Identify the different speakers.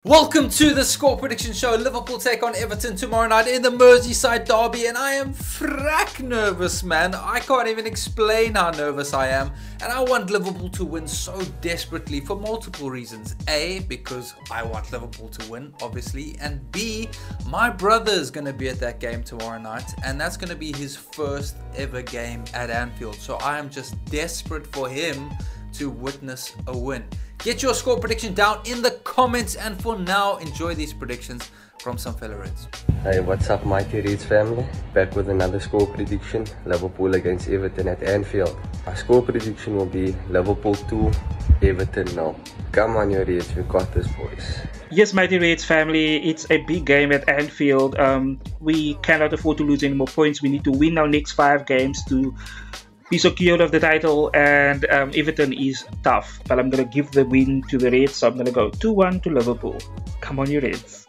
Speaker 1: Welcome to the Score Prediction Show. Liverpool take on Everton tomorrow night in the Merseyside derby, and I am frack nervous, man. I can't even explain how nervous I am, and I want Liverpool to win so desperately for multiple reasons. A, because I want Liverpool to win, obviously, and B, my brother is going to be at that game tomorrow night, and that's going to be his first ever game at Anfield, so I am just desperate for him to witness a win. Get your score prediction down in the comments, and for now, enjoy these predictions from some fellow Reds.
Speaker 2: Hey, what's up, Mighty Reds family? Back with another score prediction. Liverpool against Everton at Anfield. Our score prediction will be Liverpool 2, Everton 0. Come on, you Reds, we got this, boys.
Speaker 3: Yes, Mighty Reds family, it's a big game at Anfield. We cannot afford to lose any more points. We need to win our next 5 games to be secure of the title, and Everton is tough, but I'm going to give the win to the Reds, so I'm going to go 2-1 to Liverpool. Come on, you Reds.